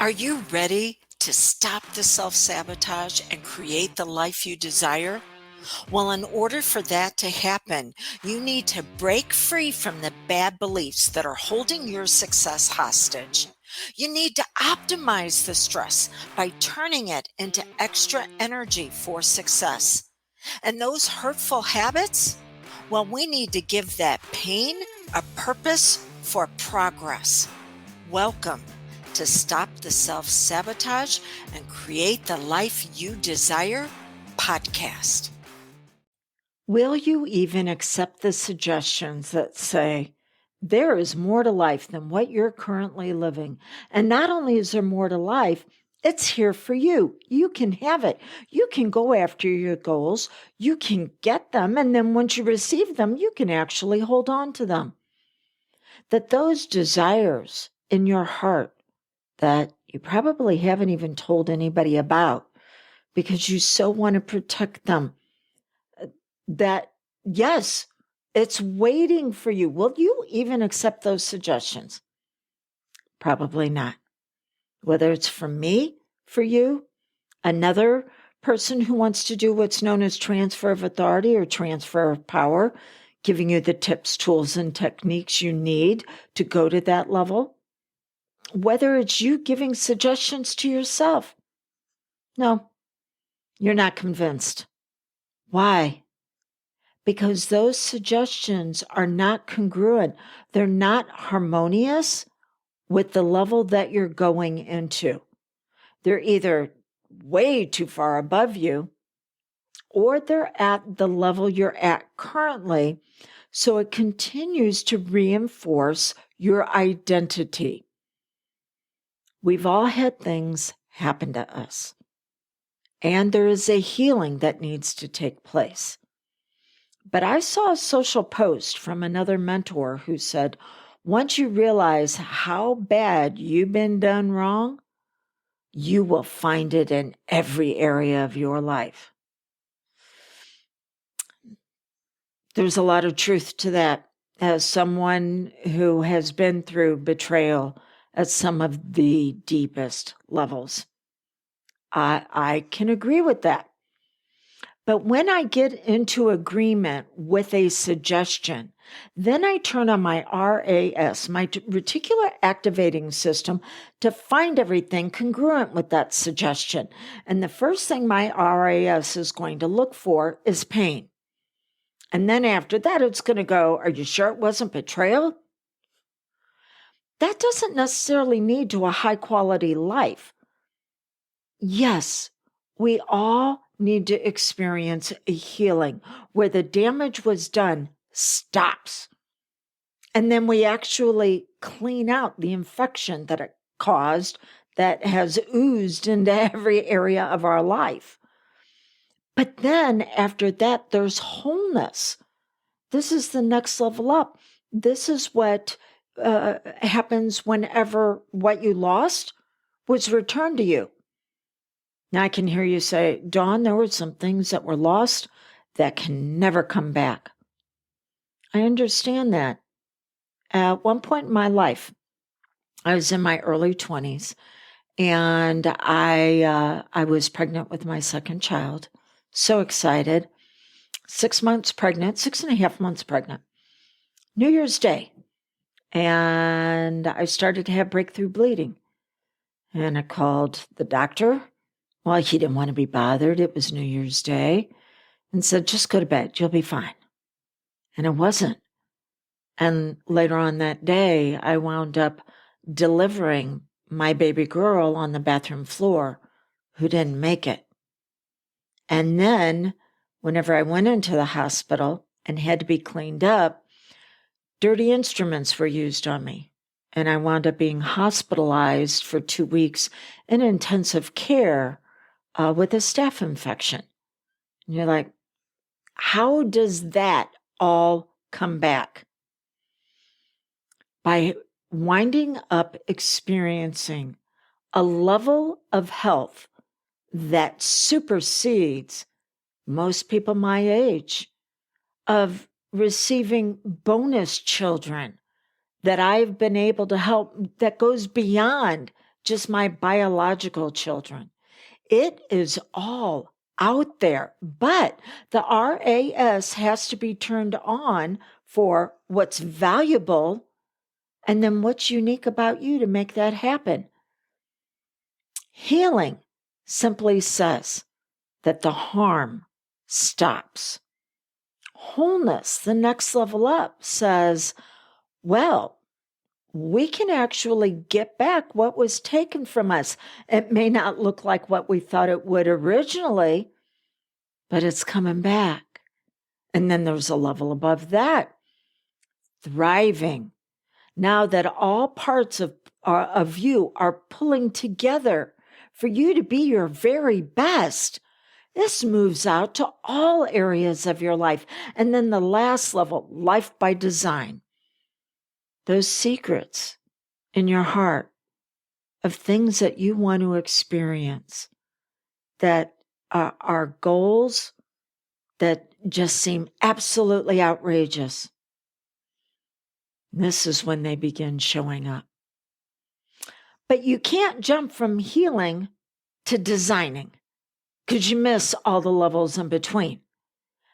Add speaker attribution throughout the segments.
Speaker 1: Are you ready to stop the self-sabotage and create the life you desire? Well, in order for that to happen, you need to break free from the bad beliefs that are holding your success hostage. You need to optimize the stress by turning it into extra energy for success. And those hurtful habits? Well, we need to give that pain a purpose for progress. Welcome to Stop the Self-Sabotage and Create the Life You Desire podcast. Will you even accept the suggestions that say, there is more to life than what you're currently living? And not only is there more to life, it's here for you. You can have it. You can go after your goals. You can get them. And then once you receive them, you can actually hold on to them. That those desires in your heart that you probably haven't even told anybody about because you so want to protect them, that yes, it's waiting for you. Will you even accept those suggestions? Probably not. Whether it's from me, for you, another person who wants to do what's known as transfer of authority or transfer of power, giving you the tips, tools, and techniques you need to go to that level. Whether it's you giving suggestions to yourself. No, you're not convinced. Why? Because those suggestions are not congruent. They're not harmonious with the level that you're going into. They're either way too far above you, or they're at the level you're at currently, so it continues to reinforce your identity. We've all had things happen to us, and there is a healing that needs to take place. But I saw a social post from another mentor who said, once you realize how bad you've been done wrong, you will find it in every area of your life. There's a lot of truth to that. As someone who has been through betrayal at some of the deepest levels, I can agree with that. But when I get into agreement with a suggestion, then I turn on my RAS, my reticular activating system, to find everything congruent with that suggestion. And the first thing my RAS is going to look for is pain. And then after that, it's going to go, are you sure it wasn't betrayal? That doesn't necessarily lead to a high quality life. Yes, we all need to experience a healing where the damage was done stops. And then we actually clean out the infection that it caused that has oozed into every area of our life. But then after that, there's wholeness. This is the next level up. This is what happens whenever what you lost was returned to you. Now I can hear you say, Dawn, there were some things that were lost that can never come back. I understand that. At one point in my life, I was in my early 20s, and I was pregnant with my second child. So excited. 6 months pregnant, 6.5 months pregnant. New Year's Day. And I started to have breakthrough bleeding. And I called the doctor. Well, he didn't want to be bothered. It was New Year's Day. And said, just go to bed. You'll be fine. And I wasn't. And later on that day, I wound up delivering my baby girl on the bathroom floor who didn't make it. And then whenever I went into the hospital and had to be cleaned up, dirty instruments were used on me. And I wound up being hospitalized for 2 weeks in intensive care with a staph infection. And you're like, how does that all come back? By winding up experiencing a level of health that supersedes most people my age, of receiving bonus children that I've been able to help, that goes beyond just my biological children. It is all out there, but the RAS has to be turned on for what's valuable and then what's unique about you to make that happen. Healing simply says that the harm stops. Wholeness, the next level up, says, well, we can actually get back what was taken from us. It may not look like what we thought it would originally, but it's coming back. And then there's a level above that, thriving. Now that all parts of you are pulling together for you to be your very best, this moves out to all areas of your life. And then the last level, life by design. Those secrets in your heart of things that you want to experience that are goals that just seem absolutely outrageous. This is when they begin showing up. But you can't jump from healing to designing because you miss all the levels in between.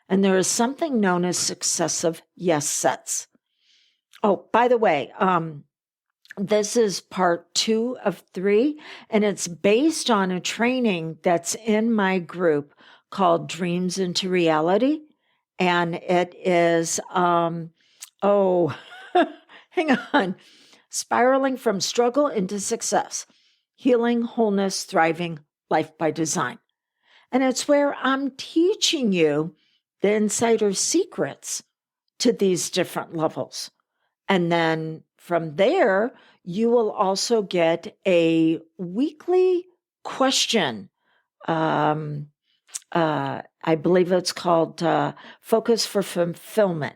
Speaker 1: And there is something known as successive yes sets. Oh, by the way, this is part 2 of 3, and it's based on a training that's in my group called Dreams into Reality. And it is, hang on, Spiraling from Struggle into Success, Healing, Wholeness, Thriving, Life by Design. And it's where I'm teaching you the insider secrets to these different levels. And then from there, you will also get a weekly question. I believe it's called Focus for Fulfillment.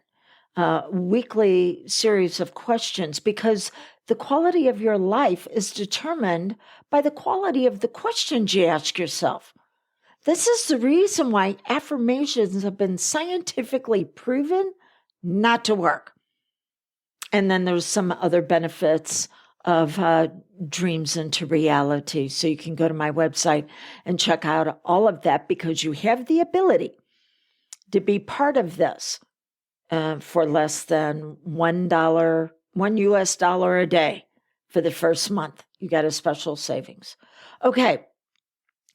Speaker 1: Weekly series of questions, because the quality of your life is determined by the quality of the questions you ask yourself. This is the reason why affirmations have been scientifically proven not to work. And then there's some other benefits of Dreams into Reality. So you can go to my website and check out all of that, because you have the ability to be part of this for less than $1 US dollar a day for the first month. You got a special savings. Okay,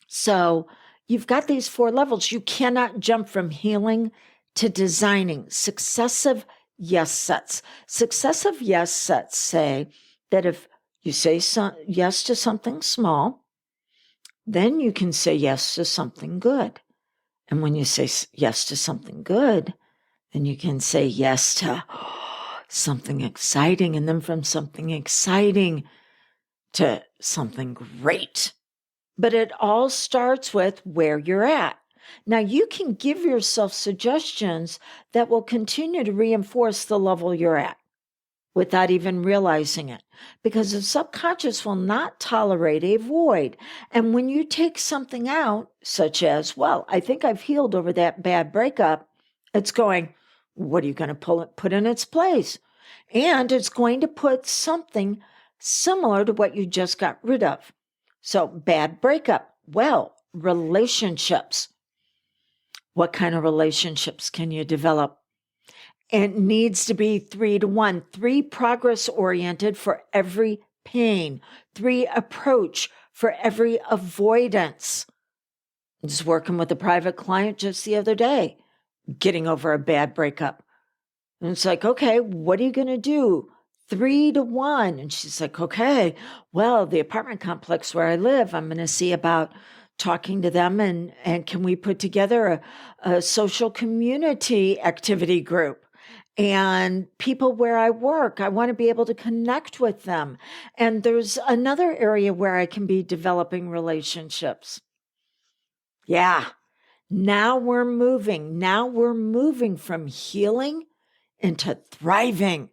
Speaker 1: so you've got these 4 levels. You cannot jump from healing to designing. Successive yes sets. Successive yes sets say that if you say yes to something small, then you can say yes to something good. And when you say yes to something good, then you can say yes to something exciting. And then from something exciting to something great. But it all starts with where you're at. Now, you can give yourself suggestions that will continue to reinforce the level you're at without even realizing it, because the subconscious will not tolerate a void. And when you take something out, such as, well, I think I've healed over that bad breakup, it's going, what are you going to put in its place? And it's going to put something similar to what you just got rid of. So bad breakup. Well, relationships. What kind of relationships can you develop? It needs to be 3 to 1, 3 progress oriented for every pain, 3 approach for every avoidance. I was working with a private client just the other day, getting over a bad breakup. And it's like, okay, what are you going to do? 3 to 1. And she's like, okay, well, the apartment complex where I live, I'm going to see about talking to them and can we put together a social community activity group? And people where I work, I want to be able to connect with them. And there's another area where I can be developing relationships. Yeah, now we're moving. Now we're moving from healing into thriving.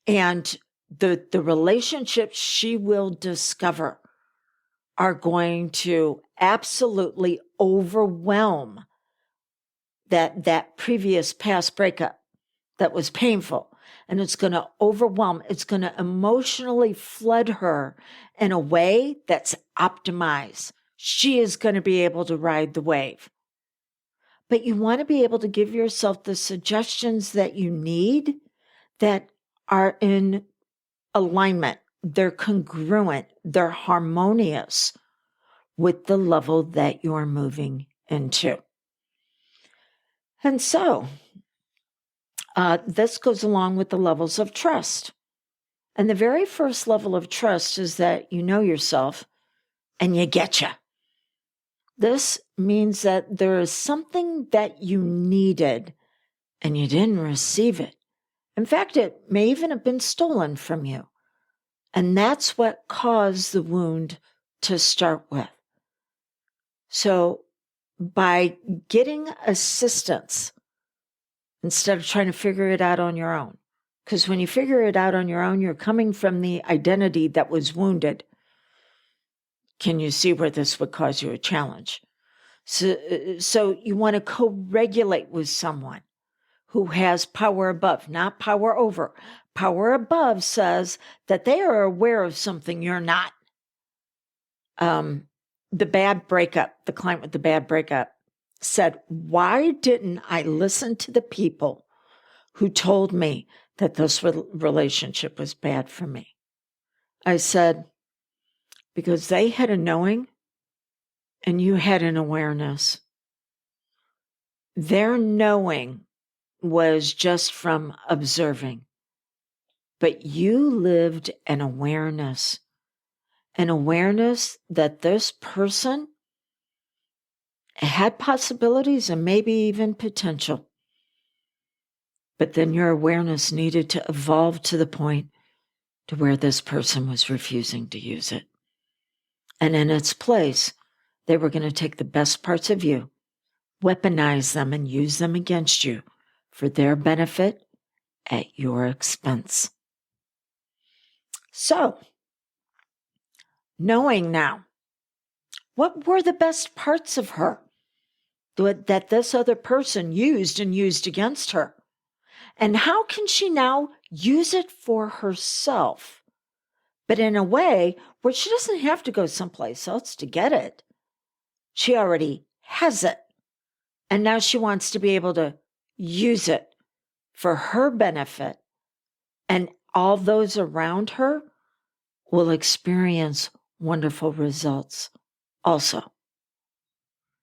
Speaker 1: And the relationships she will discover are going to absolutely overwhelm that previous past breakup that was painful. and it's going to overwhelm, it's going to emotionally flood her in a way that's optimized. She is going to be able to ride the wave. But you want to be able to give yourself the suggestions that you need that are in alignment, they're congruent, they're harmonious with the level that you're moving into. And so, this goes along with the levels of trust. And the very first level of trust is that you know yourself and you getcha. This means that there is something that you needed and you didn't receive it. In fact, it may even have been stolen from you. And that's what caused the wound to start with. So by getting assistance, instead of trying to figure it out on your own, because when you figure it out on your own, you're coming from the identity that was wounded. Can you see where this would cause you a challenge? So you want to co-regulate with someone who has power above, not power over. Power above says that they are aware of something you're not. The bad breakup, the client with the bad breakup said, why didn't I listen to the people who told me that this relationship was bad for me? I said, because they had a knowing and you had an awareness. Their knowing was just from observing, but you lived an awareness that this person had possibilities and maybe even potential. But then your awareness needed to evolve to the point to where this person was refusing to use it. And in its place, they were going to take the best parts of you, weaponize them, and use them against you for their benefit at your expense. So, knowing now, what were the best parts of her that this other person used and used against her? And how can she now use it for herself, but in a way where she doesn't have to go someplace else to get it? She already has it. And now she wants to be able to use it for her benefit. And all those around her will experience wonderful results also.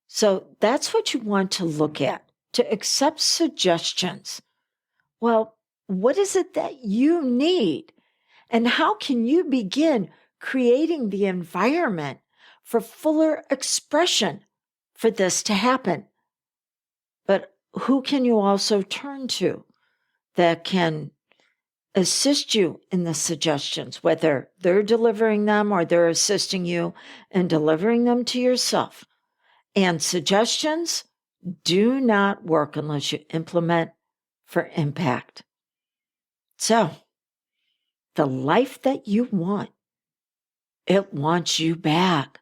Speaker 1: So that's what you want to look at, to accept suggestions. Well, what is it that you need? And how can you begin creating the environment for fuller expression for this to happen? But who can you also turn to that can assist you in the suggestions, whether they're delivering them or they're assisting you in delivering them to yourself? And suggestions do not work unless you implement for impact. So, the life that you want, it wants you back.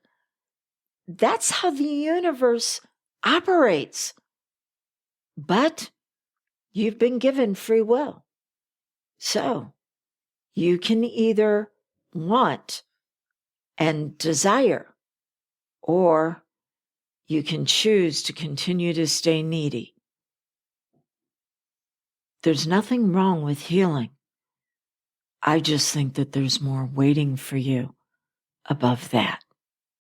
Speaker 1: That's how the universe operates. But you've been given free will. So, you can either want and desire, or you can choose to continue to stay needy. There's nothing wrong with healing. I just think that there's more waiting for you above that.